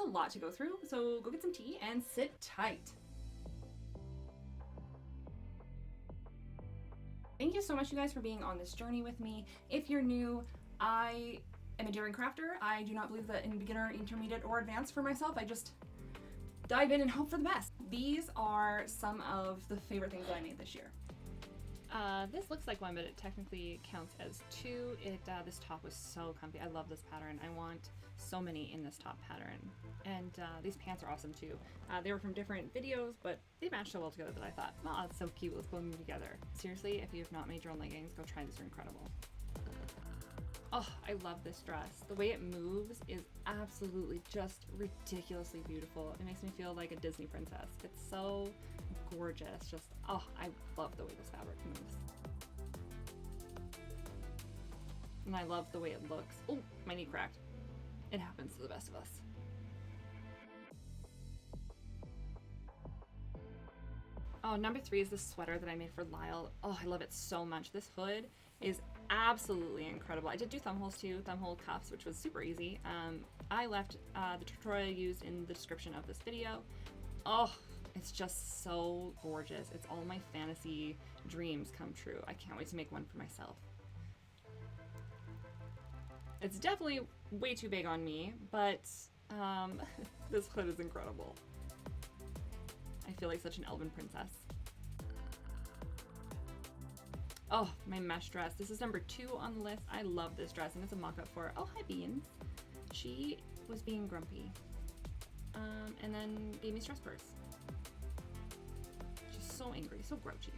a lot to go through, so go get some tea and sit tight. Thank you so much, you guys, for being on this journey with me. If you're new, I am a daring crafter. I do not believe that in beginner, intermediate, or advanced for myself. I just dive in and hope for the best. These are some of the favorite things that I made this year. This looks like one, but it technically counts as two. This top was so comfy. I love this pattern. I want so many in this top pattern. And these pants are awesome too. They were from different videos, but they matched so well together that I thought, oh, it's so cute. Let's put them together. Seriously, if you have not made your own leggings, go try. These are incredible. Oh, I love this dress. The way it moves is absolutely just ridiculously beautiful. It makes me feel like a Disney princess. It's so gorgeous. Just, oh, I love the way this fabric moves. And I love the way it looks. Oh, my knee cracked. It happens to the best of us. Oh, number 3 is this sweater that I made for Lyle. Oh, I love it so much. This hood is absolutely incredible. I did do thumb holes too, thumb hole cuffs, which was super easy. I left the tutorial I used in the description of this video. Oh, it's just so gorgeous. It's all my fantasy dreams come true. I can't wait to make one for myself. It's definitely way too big on me, but this hood is incredible. I feel like such an elven princess. Oh, my mesh dress. This is number 2 on the list. I love this dress, and it's a mock-up for, oh, hi, Beans. She was being grumpy, and then gave me stress purse. She's so angry, so grouchy.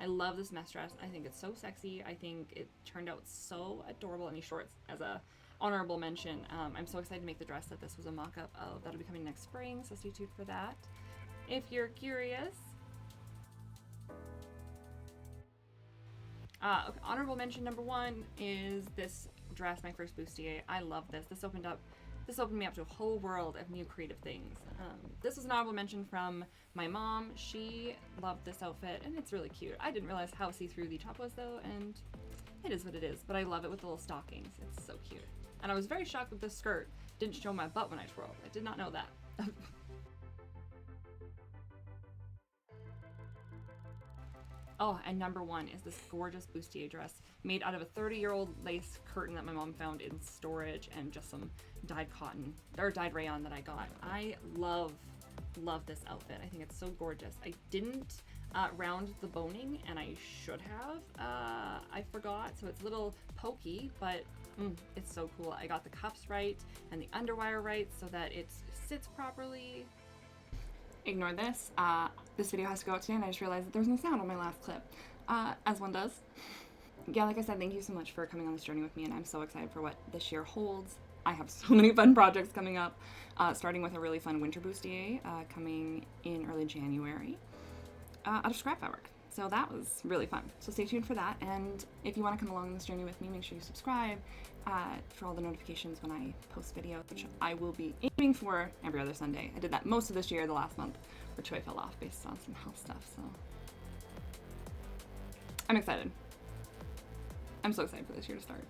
I love this mesh dress. I think it's so sexy. I think it turned out so adorable. Any shorts as a honorable mention. I'm so excited to make the dress that this was a mock-up of. That'll be coming next spring, so stay tuned for that. If you're curious. Okay, honorable mention number 1 is this dress, my first bustier. I love this. This opened me up to a whole world of new creative things. This was an honorable mention from my mom. She loved this outfit, and it's really cute. I didn't realize how see-through the top was though, and it is what it is, but I love it with the little stockings. It's so cute. And I was very shocked that this skirt didn't show my butt when I twirled. I did not know that. Oh, and number 1 is this gorgeous bustier dress made out of a 30-year-old lace curtain that my mom found in storage and just some dyed cotton, or dyed rayon that I got. I love this outfit. I think it's so gorgeous. I didn't round the boning, and I should have. I forgot, so it's a little pokey, but it's so cool. I got the cuffs right and the underwire right so that it sits properly. Ignore this. This video has to go out today, and I just realized that there was no sound on my last clip, as one does. Yeah, like I said, thank you so much for coming on this journey with me, and I'm so excited for what this year holds. I have so many fun projects coming up, starting with a really fun winter bustier coming in early January out of scrap fabric. So that was really fun. So stay tuned for that, and if you want to come along this journey with me, make sure you subscribe for all the notifications when I post videos, which I will be aiming for every other Sunday. I did that most of this year, the last month or 2 I fell off based on some health stuff, so I'm excited. I'm so excited for this year to start.